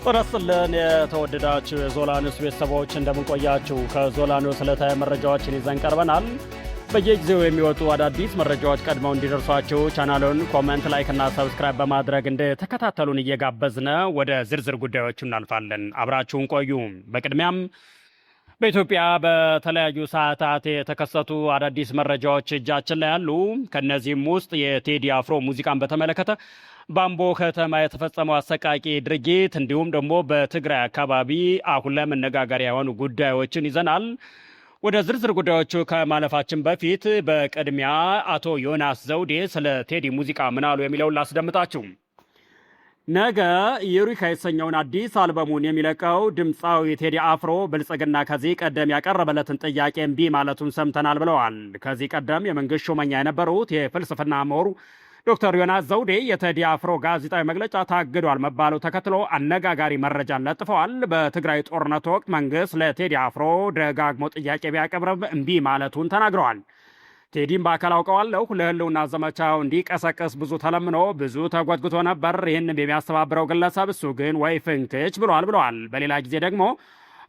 ወራስልን የተወደዳችሁ የዞላ ኒውስ ቤተሰቦች እንደምንቆያችሁ ከዞላ ኒውስ ዕለታዊ መረጃዎችን ይዘን ቀርበናል። በየጊዜው የሚወጡ አዳዲስ መረጃዎች ቀድመው እንዲደርሷችሁ ቻናሉን ኮሜንት፣ ላይክ እና ሰብስክራይብ በማድረግ እንድትከታተሉን እየጋበዝን ወደ ዝርዝር ጉዳዮቹ እናልፋለን። አብራችሁን ቆዩ። በቅድሚያም በኢትዮጵያ በተለያዩ ሰዓታት የተከሰቱ አዳዲስ መረጃዎች እጃችን ላይ አሉ። ከነዚህም ውስጥ የቴዲ አፍሮ ሙዚቃን በተመለከተ በአምቦ ከተማ የተፈጸመው አሰቃቂ ድርጊት እንዲሁም ደግሞ በትግራይ አካባቢ አሁን ላይ መነጋገሪያ የሆኑ ጉዳዮችን ይዘናል። ወደ ዝርዝር ጉዳዮቹ ከማለፋችን በፊት በቅድሚያ አቶ ዮናስ ዘውዴ ስለ ቴዲ ሙዚቃ ምን አሉ የሚለውን ላስደምጣችሁ። ነገ ዩሪካ የተሰኘውን አዲስ አልበሙን የሚለቀው ድምፃዊ ቴዲ አፍሮ ብልጽግና ከዚህ ቀደም ያቀረበለትን ጥያቄ እምቢ ማለቱን ሰምተናል ብለዋል። ከዚህ ቀደም የመንግስት ሹመኛ የነበሩት የፍልስፍና ምሁሩ ዶክተር ዮናስ ዘውዴ የቴዲ አፍሮ ጋዜጣዊ መግለጫ ታግዷል መባሉ ተከትሎ አነጋጋሪ መረጃን ለጥፈዋል። በትግራይ ጦርነት ወቅት መንግስት ለቴዲ አፍሮ ደጋግሞ ጥያቄ ቢያቀርብም እምቢ ማለቱን ተናግረዋል። ቴዲም በአካል አውቀዋለሁ፣ ለህልውና ዘመቻው እንዲቀሰቅስ ብዙ ተለምኖ ብዙ ተጎትጉቶ ነበር። ይህንም የሚያስተባብረው ግለሰብ እሱ ግን ወይ ፍንክች ብለዋል። በሌላ ጊዜ ደግሞ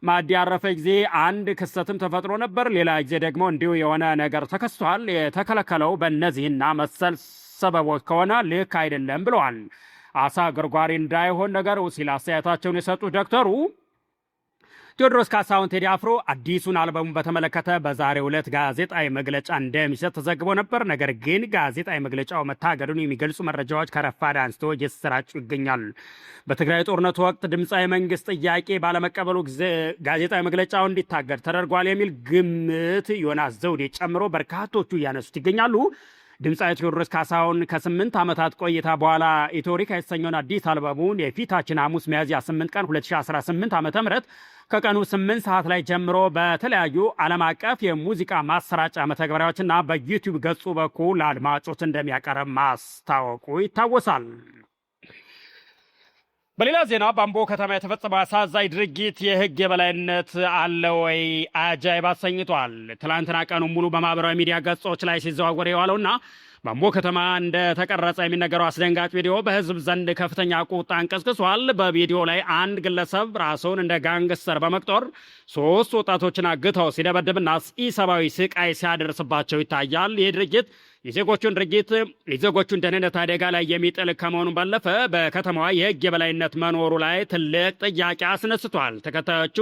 ማዲ ያረፈ ጊዜ አንድ ክስተትም ተፈጥሮ ነበር። ሌላ ጊዜ ደግሞ እንዲሁ የሆነ ነገር ተከስቷል። የተከለከለው በእነዚህና መሰል ሰበቦች ከሆነ ልክ አይደለም ብለዋል። አሳ ገርጓሪ እንዳይሆን ነገሩ ሲል አስተያየታቸውን የሰጡት ዶክተሩ ቴዎድሮስ ካሳሁን ቴዲ አፍሮ አዲሱን አልበሙን በተመለከተ በዛሬው ዕለት ጋዜጣዊ መግለጫ እንደሚሰጥ ተዘግቦ ነበር። ነገር ግን ጋዜጣዊ መግለጫው መታገዱን የሚገልጹ መረጃዎች ከረፋድ አንስቶ እየተሰራጩ ይገኛል። በትግራይ ጦርነት ወቅት ድምፃዊ መንግስት ጥያቄ ባለመቀበሉ ጊዜ ጋዜጣዊ መግለጫው እንዲታገድ ተደርጓል የሚል ግምት ዮናስ ዘውዴ ጨምሮ በርካቶቹ እያነሱት ይገኛሉ። ድምፃዊ ቴዎድሮስ ካሳሁን ከ8 ዓመታት ቆይታ በኋላ ኢትዮሪካ የተሰኘውን አዲስ አልበሙን የፊታችን ሐሙስ ሚያዝያ 8 ቀን 2018 ዓ.ም ከቀኑ 8 ሰዓት ላይ ጀምሮ በተለያዩ ዓለም አቀፍ የሙዚቃ ማሰራጫ መተግበሪያዎችና በዩቲዩብ ገጹ በኩል ለአድማጮች እንደሚያቀርብ ማስታወቁ ይታወሳል። በሌላ ዜና በአምቦ ከተማ የተፈጸመው አሳዛኝ ድርጊት የህግ የበላይነት አለ ወይ አጃይብ አሰኝቷል። ትላንትና ቀኑ ሙሉ በማህበራዊ ሚዲያ ገጾች ላይ ሲዘዋወር የዋለውና በአምቦ ከተማ እንደተቀረጸ የሚነገረው አስደንጋጭ ቪዲዮ በህዝብ ዘንድ ከፍተኛ ቁጣን ቀስቅሷል። በቪዲዮ ላይ አንድ ግለሰብ ራሱን እንደ ጋንግስተር በመቁጠር 3 ወጣቶችን አግተው ሲደበድብና ኢሰብአዊ ስቃይ ሲያደርስባቸው ይታያል። ይህ ድርጊት የዜጎቹን ደህንነት አደጋ ላይ የሚጥል ከመሆኑ ባለፈ በከተማዋ የህግ የበላይነት መኖሩ ላይ ትልቅ ጥያቄ አስነስቷል። ተከታዮቹ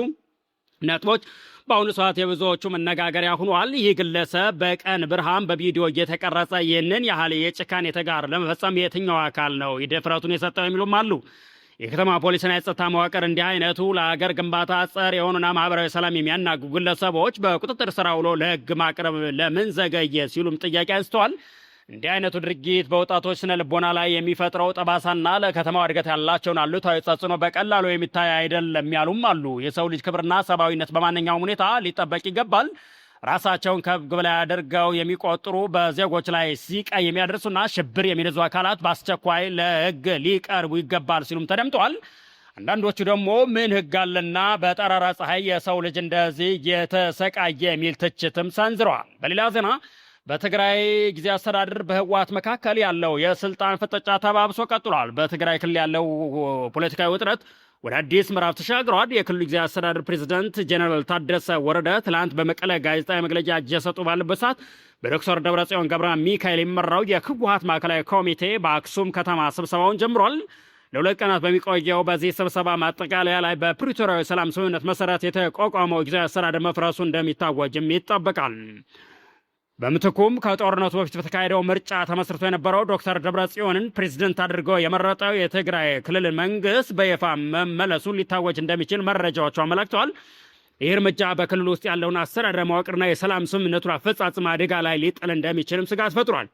ነጥቦች በአሁኑ ሰዓት የብዙዎቹ መነጋገሪያ ሆኗል። ይህ ግለሰብ በቀን ብርሃን በቪዲዮ እየተቀረጸ ይህንን ያህል የጭካኔ ተግባር ለመፈጸም የትኛው አካል ነው ድፍረቱን የሰጠው የሚሉም አሉ። የከተማ ፖሊስና የጸጥታ መዋቅር እንዲህ አይነቱ ለሀገር ግንባታ ጸር የሆኑና ማህበራዊ ሰላም የሚያናጉ ግለሰቦች በቁጥጥር ስር ውሎ ለህግ ማቅረብ ለምን ዘገየ ሲሉም ጥያቄ አንስተዋል። እንዲህ አይነቱ ድርጊት በወጣቶች ስነ ልቦና ላይ የሚፈጥረው ጠባሳና ለከተማው እድገት ያላቸውን አሉታዊ ተጽዕኖ በቀላሉ የሚታይ አይደለም ያሉም አሉ። የሰው ልጅ ክብርና ሰብአዊነት በማንኛውም ሁኔታ ሊጠበቅ ይገባል። ራሳቸውን ከህግ በላይ አድርገው የሚቆጥሩ በዜጎች ላይ ሲቃይ የሚያደርሱና ሽብር የሚነዙ አካላት በአስቸኳይ ለህግ ሊቀርቡ ይገባል ሲሉም ተደምጠዋል። አንዳንዶቹ ደግሞ ምን ህግ አለና በጠራራ ፀሐይ የሰው ልጅ እንደዚህ የተሰቃየ የሚል ትችትም ሰንዝረዋል። በሌላ ዜና በትግራይ ጊዜ አስተዳደር በህወሓት መካከል ያለው የስልጣን ፍጥጫ ተባብሶ ቀጥሏል። በትግራይ ክልል ያለው ፖለቲካዊ ውጥረት ወደ አዲስ ምዕራፍ ተሻግሯል። የክልሉ ጊዜ አስተዳደር ፕሬዝዳንት ጀነራል ታደሰ ወረደ ትላንት በመቀለ ጋዜጣዊ መግለጫ እየሰጡ ባለበት ሰዓት በዶክተር ደብረጽዮን ገብረ ሚካኤል የሚመራው የህወሓት ማዕከላዊ ኮሚቴ በአክሱም ከተማ ስብሰባውን ጀምሯል። ለ2 ቀናት በሚቆየው በዚህ ስብሰባ ማጠቃለያ ላይ በፕሪቶሪያዊ ሰላም ስምምነት መሰረት የተቋቋመው ጊዜ አስተዳደር መፍረሱ እንደሚታወጅም ይጠበቃል። በምትኩም ከጦርነቱ በፊት በተካሄደው ምርጫ ተመስርቶ የነበረው ዶክተር ደብረጽዮንን ፕሬዝደንት አድርጎ የመረጠው የትግራይ ክልል መንግስት በይፋ መመለሱን ሊታወጅ እንደሚችል መረጃዎቹ አመላክተዋል። ይህ እርምጃ በክልሉ ውስጥ ያለውን አስተዳደር መዋቅርና የሰላም ስምምነቱን አፈጻጸም አደጋ ላይ ሊጥል እንደሚችልም ስጋት ፈጥሯል።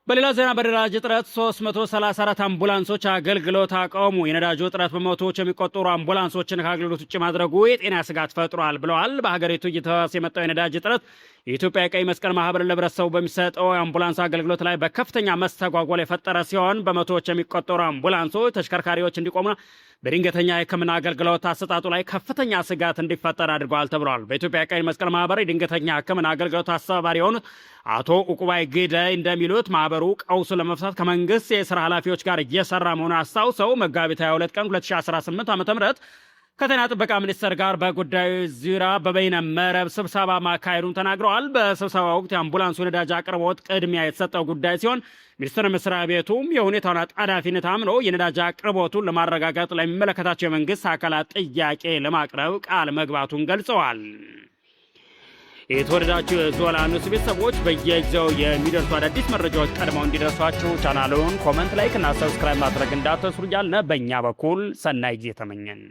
በሌላ ዜና በነዳጅ እጥረት 334 አምቡላንሶች አገልግሎት አቆሙ። የነዳጅ እጥረት በመቶዎች የሚቆጠሩ አምቡላንሶችን ከአገልግሎት ውጭ ማድረጉ የጤና ስጋት ፈጥሯል ብለዋል። በሀገሪቱ እየተባባሰ የመጣው የነዳጅ እጥረት የኢትዮጵያ ቀይ መስቀል ማህበር ለህብረተሰቡ በሚሰጠው የአምቡላንስ አገልግሎት ላይ በከፍተኛ መስተጓጎል የፈጠረ ሲሆን በመቶዎች የሚቆጠሩ አምቡላንሶች ተሽከርካሪዎች እንዲቆሙና በድንገተኛ የሕክምና አገልግሎት አሰጣጡ ላይ ከፍተኛ ስጋት እንዲፈጠር አድርገዋል ተብሏል። በኢትዮጵያ ቀይ መስቀል ማህበር የድንገተኛ ሕክምና አገልግሎት አስተባባሪ የሆኑት አቶ ኡቁባይ ግዳይ እንደሚሉት ማህበሩ ቀውሱ ለመፍታት ከመንግስት የስራ ኃላፊዎች ጋር እየሰራ መሆኑን አስታውሰው መጋቢት 22 ቀን 2018 ዓ.ም ከጤና ጥበቃ ሚኒስቴር ጋር በጉዳዩ ዙሪያ በበይነ መረብ ስብሰባ ማካሄዱን ተናግረዋል። በስብሰባ ወቅት የአምቡላንሱ ነዳጅ አቅርቦት ቅድሚያ የተሰጠው ጉዳይ ሲሆን ሚኒስቴር መስሪያ ቤቱም የሁኔታውን አጣዳፊነት አምኖ የነዳጅ አቅርቦቱን ለማረጋገጥ ለሚመለከታቸው የመንግስት አካላት ጥያቄ ለማቅረብ ቃል መግባቱን ገልጸዋል። የተወደዳችሁ የዞላ ኒውስ ቤተሰቦች በየጊዜው የሚደርሱ አዳዲስ መረጃዎች ቀድመው እንዲደርሷችሁ ቻናሉን ኮመንት፣ ላይክ እና ሰብስክራይብ ማድረግ እንዳትረሱ እያልን በእኛ በኩል ሰናይ ጊዜ ተመኘን።